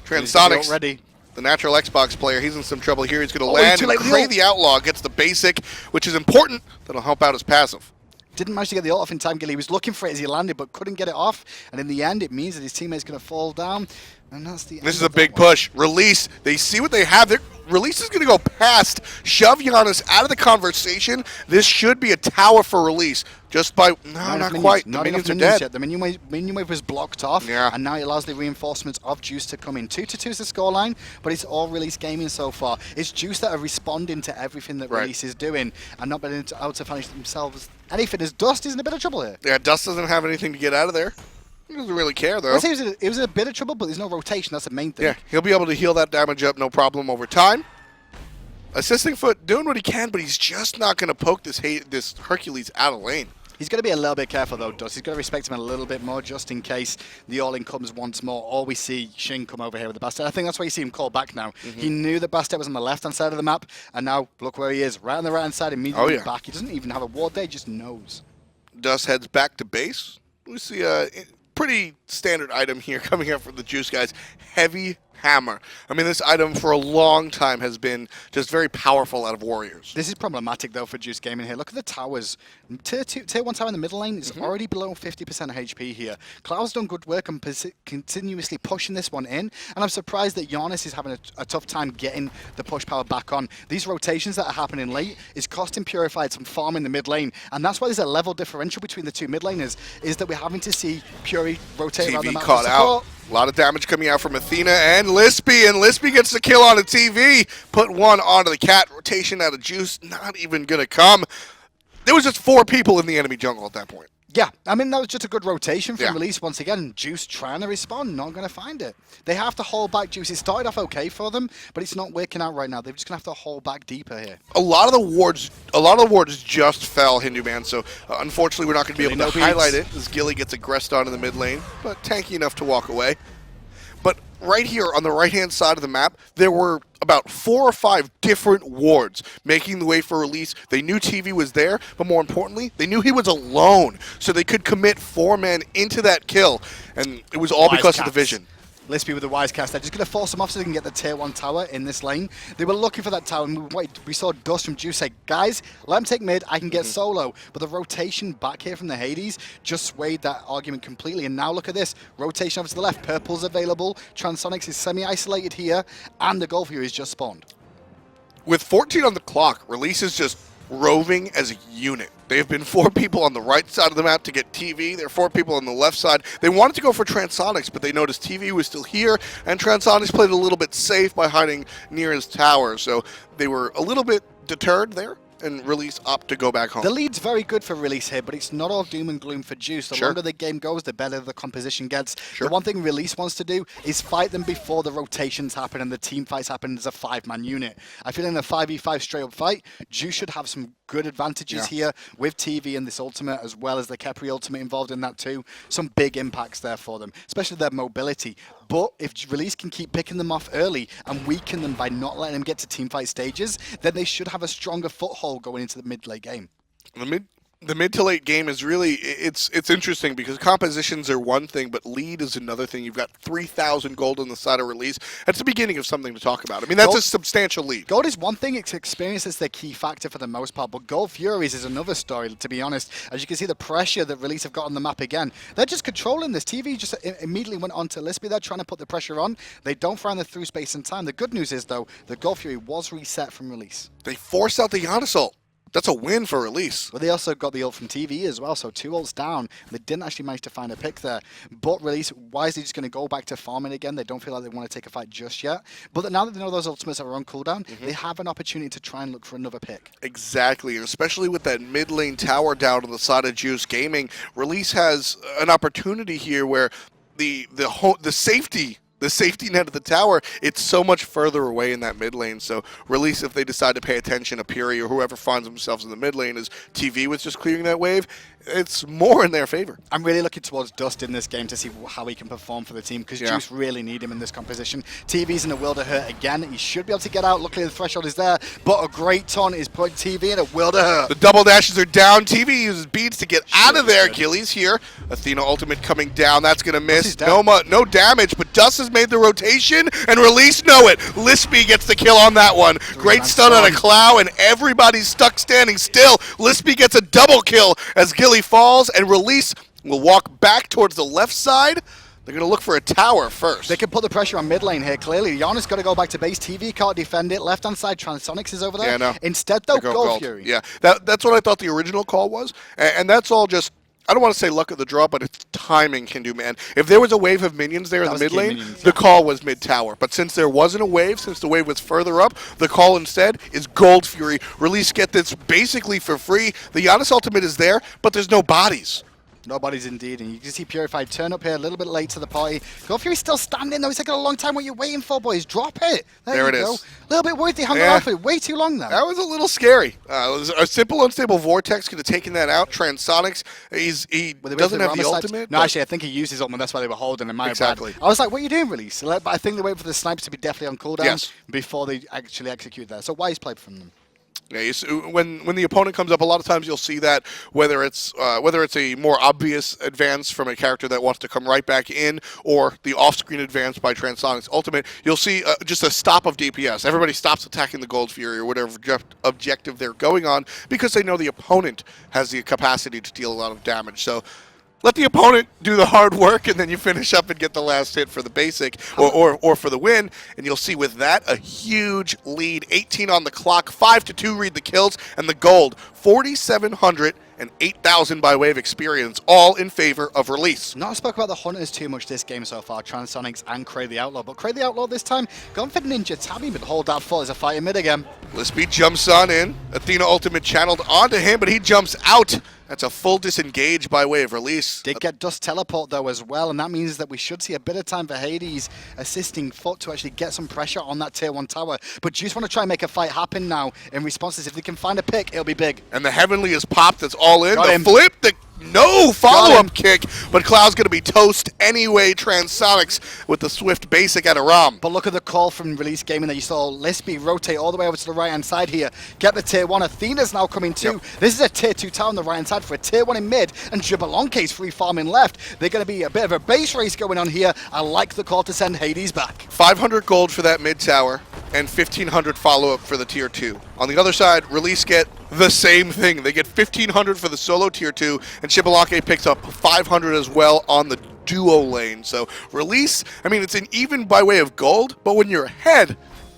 Transonics, the natural Xbox player, he's in some trouble here. He's going to land, and Crey the Outlaw gets the basic, which is important. That'll help out his passive.
Didn't manage to get the ult off in time, Gili. He was looking for it as he landed, but couldn't get it off. And in the end, it means that his teammate's going to fall down. And that's the end.
This is a big push. Release. They see what they have. Release is going to go past, shove Janus out of the conversation. This should be a tower for Release. Just by, no, not quite. The minions are dead.
The minion wave was blocked off, and now it allows the reinforcements of Juice to come in. 2-2 is the scoreline, but it's all Release gaming so far. It's Juice that are responding to everything that Release is doing and not being able to finish themselves anything, as Dust is in a bit of trouble here.
Yeah, Dust doesn't have anything to get out of there. He doesn't really care, though.
It was a bit of trouble, but there's no rotation. That's the main thing.
Yeah, he'll be able to heal that damage up, no problem, over time. Assisting Foot doing what he can, but he's just not going to poke this Hercules out of lane.
He's going to be a little bit careful though, Dust. He's going to respect him a little bit more just in case the all-in comes once more, or we see Xing come over here with the Bastet. I think that's why you see him call back now. He knew the Bastet was on the left-hand side of the map, and now look where he is, right on the right-hand side, immediately back. He doesn't even have a ward there, he just knows.
Dust heads back to base. We see a pretty standard item here coming up from the Juice guys. Heavy Hammer. I mean, this item for a long time has been just very powerful out of Warriors.
This is problematic, though, for Juice Gaming here. Look at the towers. Tier 1 tower in the middle lane is already below 50% HP here. Clow's done good work on continuously pushing this one in, and I'm surprised that Janus is having a tough time getting the push power back on. These rotations that are happening late is costing Purified some farm in the mid lane, and that's why there's a level differential between the two mid laners, is that we're having to see Puri rotate around the map.
Caught out. A lot of damage coming out from Athena and Lispy, and Lispy gets the kill on a TeeVee. Put one onto the cat. Rotation out of Juice, not even going to come. There was just 4 people in the enemy jungle at that point.
Yeah, I mean, that was just a good rotation from Release once again. Juice trying to respond, not going to find it. They have to hold back Juice. It started off okay for them, but it's not working out right now. They're just going to have to hold back deeper here.
A lot of the wards just fell, Hindu Man, so unfortunately we're not going to be able to highlight it as Gili gets aggressed on in the mid lane, but tanky enough to walk away. But right here on the right-hand side of the map, there were about 4 or 5 different wards making the way for Release. They knew TeeVee was there, but more importantly, they knew he was alone, so they could commit 4 men into that kill, and it was all because of the vision.
Lispy with the wise cast. They're just going to force them off so they can get the tier 1 tower in this lane. They were looking for that tower, and we saw Dust from Juice say, guys, let him take mid, I can get solo. But the rotation back here from the Hades just swayed that argument completely. And now look at this. Rotation over to the left. Purple's available. Transonics is semi-isolated here, and the Goal Fury is just spawned.
With 14 on the clock, Release is just roving as a unit. They have been 4 people on the right side of the map to get TeeVee. There are 4 people on the left side. They wanted to go for Transonics, but they noticed TeeVee was still here, and Transonics played a little bit safe by hiding near his tower. So they were a little bit deterred there, and Release opt to go back home.
The lead's very good for Release here, but it's not all doom and gloom for Juice. The longer the game goes, the better the composition gets. The one thing Release wants to do is fight them before the rotations happen and the team fights happen as a 5-man unit. I feel in a 5v5 straight-up fight, Juice should have some good advantages here with TeeVee and this ultimate, as well as the Khepri ultimate involved in that too. Some big impacts there for them, especially their mobility. But if Release can keep picking them off early and weaken them by not letting them get to teamfight stages, then they should have a stronger foothold going into the mid-late game.
The mid to late game is really, it's interesting because compositions are one thing, but lead is another thing. You've got 3,000 gold on the side of Release. That's the beginning of something to talk about. I mean, that's gold, a substantial lead.
Gold is one thing. It's experience that's the key factor for the most part, but Gold Furies is another story, to be honest. As you can see, the pressure that Release have got on the map again. They're just controlling this. TeeVee just immediately went on to Lispy. They're trying to put the pressure on. They don't find the through space and time. The good news is, though, the Gold Fury was reset from Release.
They forced out the Janus ult. That's a win for Release.
Well, they also got the ult from TeeVee as well, so 2 ults down. They didn't actually manage to find a pick there. But Release, wisely just going to go back to farming again. They don't feel like they want to take a fight just yet. But now that they know those ultimates are on cooldown, they have an opportunity to try and look for another pick.
Exactly, especially with that mid lane tower down on the side of Juice Gaming. Release has an opportunity here where the safety net of the tower, it's so much further away in that mid lane. So Release, if they decide to pay attention to Puri or whoever finds themselves in the mid lane, as TeeVee was just clearing that wave, it's more in their favor.
I'm really looking towards Dust in this game to see how he can perform for the team, because Juice really need him in this composition. TeeVee's in a world of hurt again. He should be able to get out. Luckily, the threshold is there, but a great taunt is putting TeeVee in a world of hurt.
The double dashes are down. TeeVee uses beads to get out of there. Gili's here. Athena ultimate coming down. That's going to miss. No damage, but Dust has made the rotation, and Release know it. Lispy gets the kill on that one. Great stun on a Clow, and everybody's stuck standing still. Lispy gets a double kill as Gili falls, and Release will walk back towards the left side. They're going to look for a tower first.
They can put the pressure on mid lane here, clearly. Janus got to go back to base. TeeVee can't defend it. Left-hand side, Transonics is over there.
Yeah, no.
Instead, though, Gold Fury.
Yeah, that's what I thought the original call was, and that's all just, I don't want to say luck of the draw, but it's timing, Hindu Man. If there was a wave of minions there in the mid lane, the call was mid-tower. But since there wasn't a wave, since the wave was further up, the call instead is Gold Fury. Release get this basically for free. The Janus ultimate is there, but there's no bodies.
Nobody's indeed, and you can see Purified turn up here a little bit late to the party. Go Fury's still standing though, it's taking a long time. What are you waiting for, boys? Drop it! There you go.
is.
A little bit worried they hung around for it way too long though.
That was a little scary. It was a simple unstable vortex could have taken that out. Transonics, he doesn't have the ultimate.
No, actually, I think he used his ultimate. That's why they were holding him.
Exactly.
I was like, what are you doing, Release? But I think they wait for the snipes to be definitely on cooldown before they actually execute that. So wise play from them.
Yeah, when the opponent comes up, a lot of times you'll see that whether it's a more obvious advance from a character that wants to come right back in, or the off-screen advance by Transonics Ultimate, you'll see just a stop of DPS. Everybody stops attacking the Gold Fury or whatever objective they're going on because they know the opponent has the capacity to deal a lot of damage. So let the opponent do the hard work, and then you finish up and get the last hit for the basic or for the win. And you'll see with that a huge lead. 18 on the clock, 5-2 read the kills, and the gold 4,700 and 8,000 by way of experience, all in favor of Release.
Not spoke about the Hunters too much this game so far, Transonics and Crey the Outlaw, but Crey the Outlaw this time gone for Ninja Tabby, but hold that full as a fight in mid again.
Lispy jumps on in. Athena ultimate channeled onto him, but he jumps out. That's a full disengage by way of Release.
Did get Dust Teleport though as well, and that means that we should see a bit of time for Hades assisting Foot to actually get some pressure on that tier 1 tower. But Juice want to try and make a fight happen now in responses. If they can find a pick, it'll be big.
And the Heavenly is popped, that's all in.
Got
The
him.
flip, no follow-up kick, but Cloud's going to be toast anyway. Transonics with the swift basic out of Ram.
But look at the call from Release Gaming there. You saw Lispy rotate all the way over to the right-hand side here. Get the tier 1. Athena's now coming too.
Yep.
This is a tier 2 tower on the right-hand side for a tier 1 in mid, and Xbalanque's free farming left. They're going to be a bit of a base race going on here. I like the call to send Hades back.
500 gold for that mid tower, and 1,500 follow-up for the tier 2. On the other side, Release get the same thing. They get 1,500 for the solo tier 2, and Xbalanque picks up 500 as well on the duo lane. So Release, I mean, it's an even by way of gold, but when you're ahead,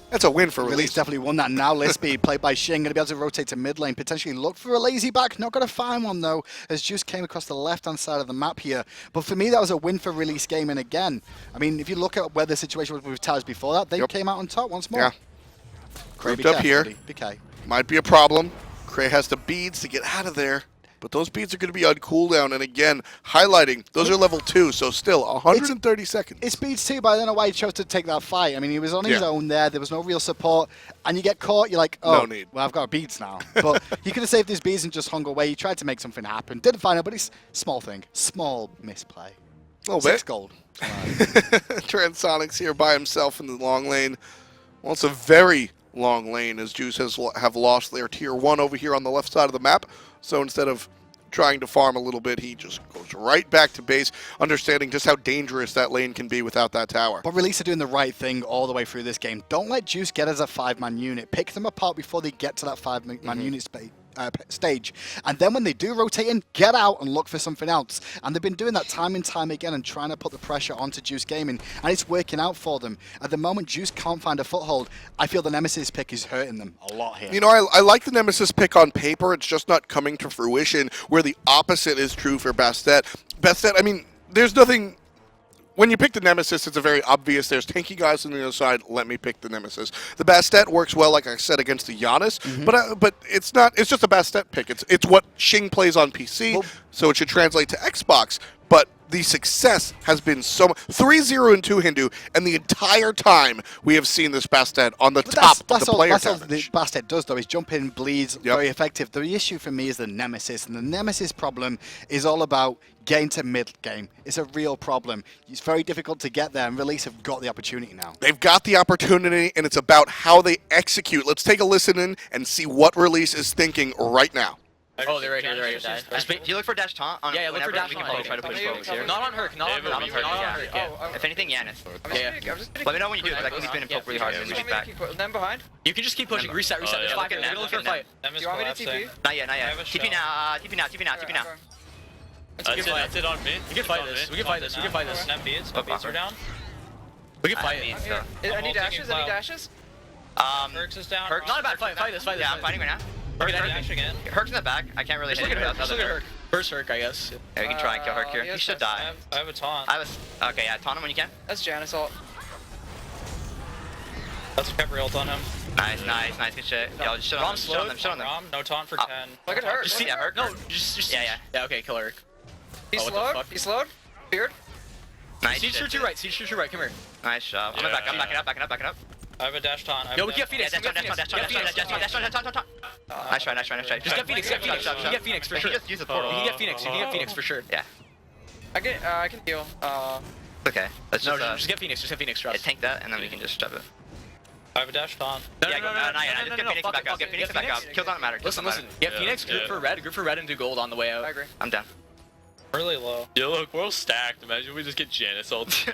that's a win for Release.
Definitely won that. Now Lispy, played by Xing, going to be able to rotate to mid lane, potentially look for a lazy back. Not going to find one though, as Juice came across the left-hand side of the map here. But for me, that was a win for Release Gaming again. I mean, if you look at where the situation was with towers before that, they came out on top once more.
Yeah.
Crey,
Grouped up here.
BK.
Might be a problem. Crey has the beads to get out of there. But those beads are going to be on cooldown, and again, highlighting, those are level 2, so still 130 seconds.
It's beads too, but I don't know why he chose to take that fight. I mean, he was on his own there, there was no real support, and you get caught, you're like, oh,
no need.
Well, I've got beads now. But he could have saved his beads and just hung away. He tried to make something happen, didn't find it, but it's small thing, small misplay.
A little
6
bit.
gold.
Transonics here by himself in the long lane. Well, it's a very long lane, as Juice have lost their tier 1 over here on the left side of the map. So instead of trying to farm a little bit, he just goes right back to base, understanding just how dangerous that lane can be without that tower.
But Release are doing the right thing all the way through this game. Don't let Juice get as a 5-man unit. Pick them apart before they get to that 5-man unit stage. And then when they do rotate in, get out and look for something else. And they've been doing that time and time again and trying to put the pressure onto Juice Gaming. And it's working out for them. At the moment, Juice can't find a foothold. I feel the Nemesis pick is hurting them a lot here.
You know, I like the Nemesis pick on paper. It's just not coming to fruition, where the opposite is true for Bastet. Bastet, I mean, there's nothing... When you pick the Nemesis, it's a very obvious, there's tanky guys on the other side, let me pick the Nemesis. The Bastet works well, like I said, against the Janus, but it's not, it's just a Bastet pick. It's what Xing plays on PC, so it should translate to Xbox, but the success has been so much. 3-0 and 2 Hindu, and the entire time we have seen this Bastet on the top of the player
That's all the Bastet does, though, is jump in, bleeds, very effective. The issue for me is the Nemesis, and the Nemesis problem is all about getting to mid-game. It's a real problem. It's very difficult to get there, and Release have got the opportunity now.
They've got the opportunity, and it's about how they execute. Let's take a listen in and see what Release is thinking right now.
Oh, they're right here, they're right here.
Do you look for dash taunt?
Yeah, look for dash taunt.
We can try to push forward here.
Not on Herc, not on Herc, yeah.
If anything, Janus.
Yeah.
Let me know when you do, because I think he's been poke really hard to switch back.
Them behind? You can just keep pushing, reset. There's 5 minutes, we're gonna look for a fight.
Do you want me to TP? Not yet. TP now.
That's it on me. We can fight this, we can fight this.
Snap beads are down.
We can fight it.
I need dashes?
Hercs
is down.
Not a bad fight, fight this.
Yeah, I'm fighting right now.
Dash again.
Herc's in the back. I can't really hit him without the other Herc.
First Herc, I guess.
Yeah, we can try and kill Herc here. He should die.
I have a taunt.
Okay, yeah, taunt him when you can.
That's Janus ult. That's Khepri ult on him.
Nice, good shit. Yo, just shit on them.
Ram, no taunt for 10.
Look at Herc.
Just see, yeah, Herc.
No, just.
Yeah.
Yeah, okay, kill Herc.
He's slowed. He's slowed. Beard.
Nice
Siege
shit,
to right. Siege to right. Come here.
Nice job. I'm gonna back up, backing up.
I have a dash taunt.
Yo, we get Phoenix.
Yeah, dash on. Nice try.
Just get Phoenix. Get Phoenix. You can get Phoenix for sure.
Just use the portal.
You can get Phoenix. You can get Phoenix for sure.
Yeah.
I can heal.
Okay. Let's
No,
just,
just get Phoenix. Just get Phoenix. Trust.
tank that, and then we can just shove it.
I have a dash taunt.
No,
Yeah,
no,
go.
no,
Just get Phoenix
fuck
back
it,
up. Get Phoenix back up. Kills don't matter.
Listen. Get Phoenix. Group for red. And do gold on the way out.
I agree.
I'm down.
Really low.
Yo, look, we're all stacked. Imagine we just get Janus ult.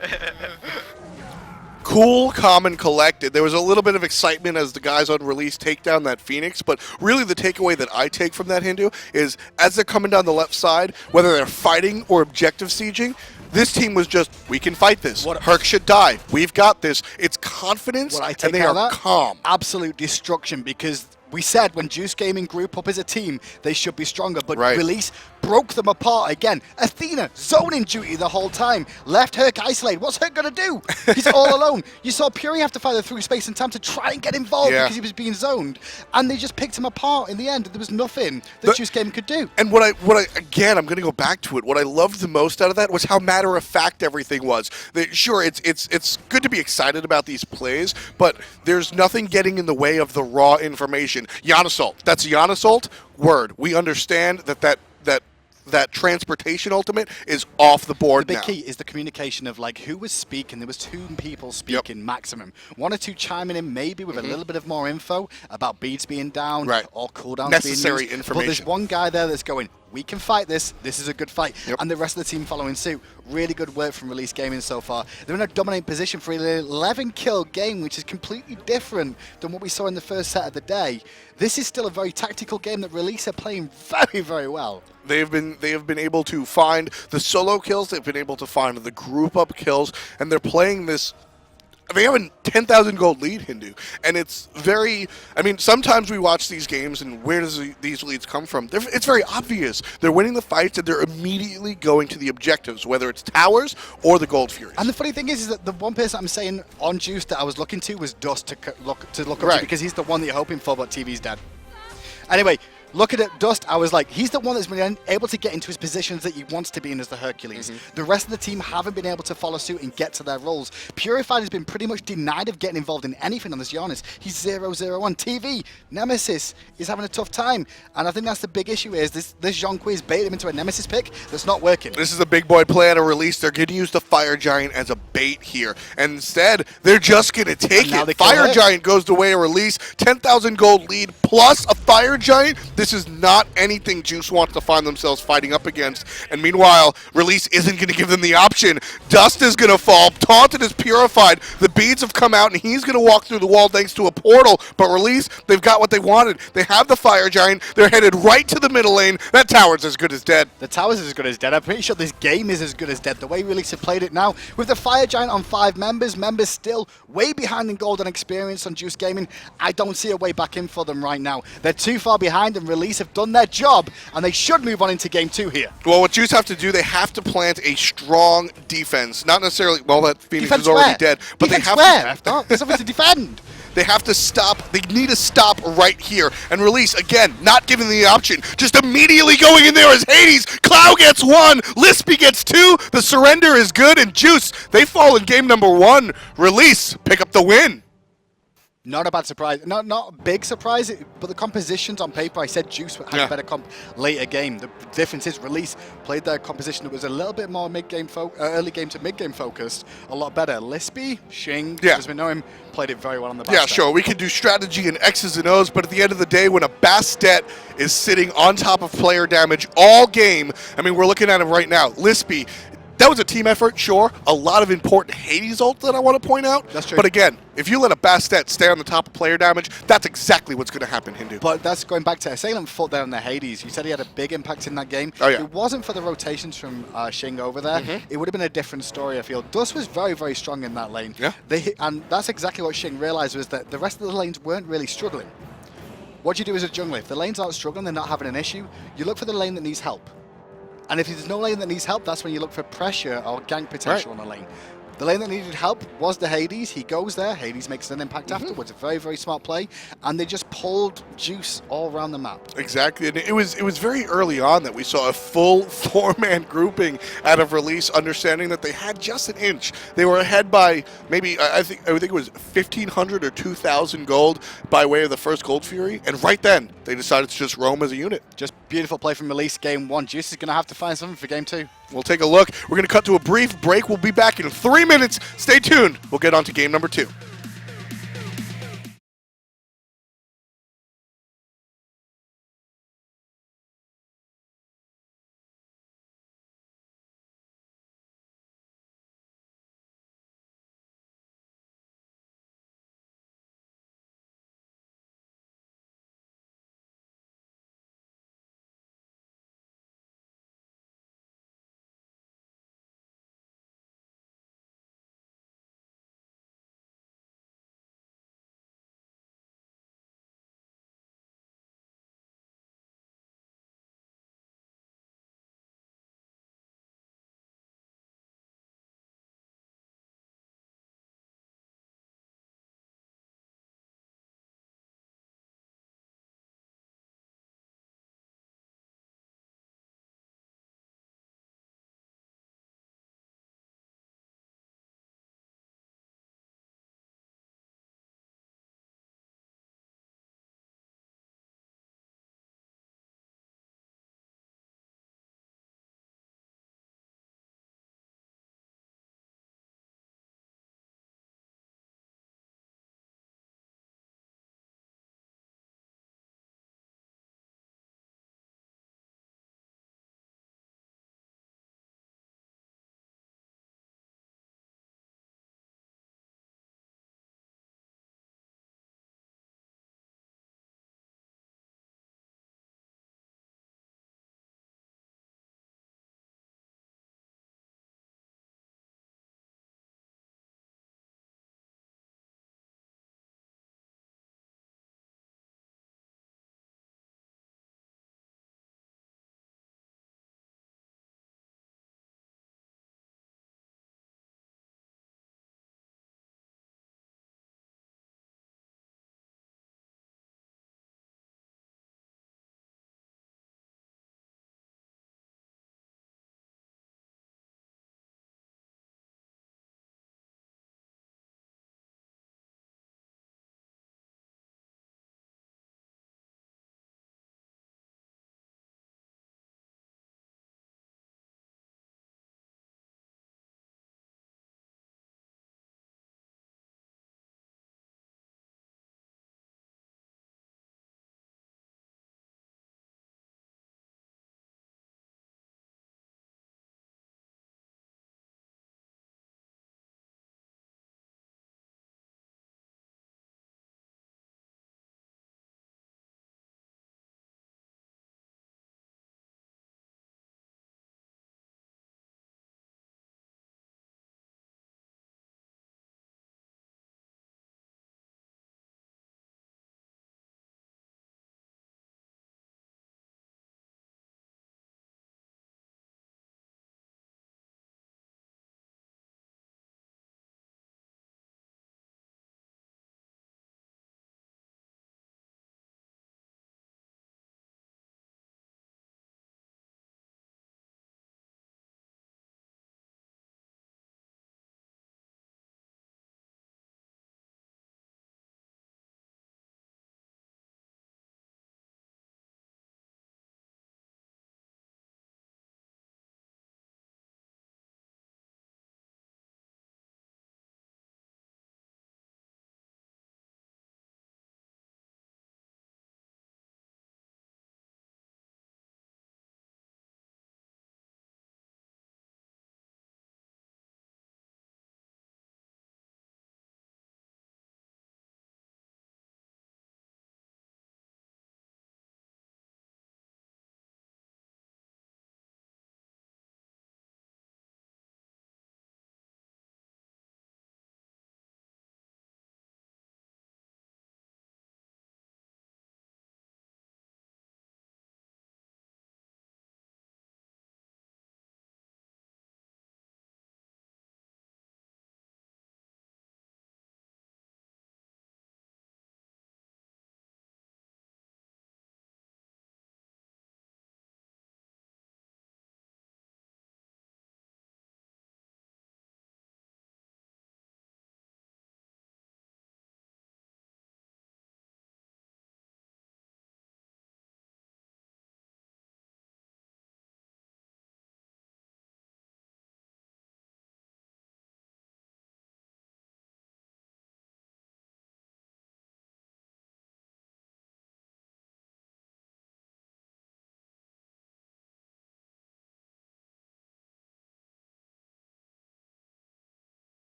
Cool, calm, and collected. There was a little bit of excitement as the guys on release take down that Phoenix, but really the takeaway that I take from that, Hindu, is as they're coming down the left side, whether they're fighting or objective sieging, this team was just, we can fight this. Herc should die. We've got this. It's confidence,
What I
and
take
they
out
are
of that,
calm.
absolute destruction, because we said when Juice Gaming group up as a team, they should be stronger, but
Right.
Release broke them apart again. Athena, zoning duty the whole time, left Herc isolated. What's Herc going to do? He's all alone. You saw Puri have to fight through space and time to try and get involved
Yeah.
because he was being zoned, and they just picked him apart in the end. There was nothing that Juice Gaming could do.
And what I again, I'm going to go back to it. What I loved the most out of that was how matter of fact everything was. Sure, it's good to be excited about these plays, but there's nothing getting in the way of the raw information. Janus ult. That's Janus ult. Word. We understand that transportation ultimate is off the board
The big
now.
key is the communication of like who was speaking. There was 2 people speaking maximum. 1 or 2 chiming in maybe with a little bit of more info about beads being down
Right.
or cooldowns
Necessary
being used. But there's
information.
one guy there that's going, we can fight this. This is a good fight.
Yep.
And the rest of the team following suit. Really good work from Release Gaming so far. They're in a dominant position for an 11-kill game, which is completely different than what we saw in the first set of the day. This is still a very tactical game that Release are playing very, very well.
They have been able to find the solo kills. They've been able to find the group up kills, and they're playing this. They have a 10,000 gold lead, Hindu, and it's very. I mean, sometimes we watch these games, and where does these leads come from? It's very obvious. They're winning the fights, and they're immediately going to the objectives, whether it's towers or the gold furies.
And the funny thing is that the one person I'm saying on Juice that I was looking to was Dust to look up
Right.
to, because he's the one that you're hoping for, but TeeVee's dead. Anyway, looking at Dust, I was like, he's the one that's been able to get into his positions that he wants to be in as the Hercules. The rest of the team haven't been able to follow suit and get to their roles. Purified has been pretty much denied of getting involved in anything on this Janus. He's 0-0-1. TeeVee, Nemesis is having a tough time. And I think that's the big issue is this Zhong quiz baited him into a Nemesis pick that's not working.
This is a big boy play at a release. They're going to use the Fire Giant as a bait here. And instead, they're just going to take
now they
it.
kill
Fire
her.
Giant goes the way of release. 10,000 gold lead plus a Fire Giant. This is not anything Juice wants to find themselves fighting up against. And meanwhile, Release isn't going to give them the option. Dust is going to fall. Taunted is Purified. The beads have come out, and he's going to walk through the wall thanks to a portal. But Release, they've got what they wanted. They have the Fire Giant. They're headed right to the middle lane. That tower's as good as dead.
The tower's as good as dead. I'm pretty sure this game is as good as dead. The way Release have played it now, with the Fire Giant on 5 members still way behind in golden experience on Juice Gaming. I don't see a way back in for them right now. They're too far behind, and Release have done their job, and they should move on into game 2 here.
Well, what Juice have to do, they have to plant a strong defense. Not necessarily, well, that Phoenix
Defense
is already
where?
dead, but
Defense
they have
where?
to.
No, there's something to defend.
They have to stop. They need to stop right here. And Release, again, not giving the option. Just immediately going in there as Hades. Clow gets 1. Lispy gets 2. The surrender is good. And Juice, they fall in game number 1. Release, pick up the win.
Not a bad surprise. Not a big surprise, but the compositions on paper, I said Juice had a better comp later game. The difference is Release played their composition that was a little bit more mid-game, early game to mid-game focused, a lot better. Lispy, Xing, as we know him, played it very well on the Bastet.
Yeah, sure, we can do strategy and X's and O's, but at the end of the day, when a Bastet is sitting on top of player damage all game, I mean, we're looking at him right now. Lispy, that was a team effort, sure. A lot of important Hades ult that I want to point out.
That's true.
But again, if you let a Bastet stay on the top of player damage, that's exactly what's going to happen, Hindu.
But that's going back to Assailant foot there on the Hades. You said he had a big impact in that game.
Oh, yeah.
It wasn't for the rotations from Xing over there. It would have been a different story, I feel. Dust was very, very strong in that lane.
Yeah.
And that's exactly what Xing realized, was that the rest of the lanes weren't really struggling. What do you do as a jungler? If the lanes aren't struggling, they're not having an issue, you look for the lane that needs help. And if there's no lane that needs help, that's when you look for pressure or gank potential on a lane. The lane that needed help was the Hades. He goes there. Hades makes an impact afterwards. A very, very smart play. And they just pulled Juice all around the map.
Exactly, and it was very early on that we saw a full 4-man grouping out of release, understanding that they had just an inch. They were ahead by maybe I think it was 1,500 or 2,000 gold by way of the first Gold Fury, and right then they decided to just roam as a unit.
Just beautiful play from Release game 1. Juice is going to have to find something for game 2.
We'll take a look. We're going to cut to a brief break. We'll be back in 3 minutes. Stay tuned. We'll get on to game number 2.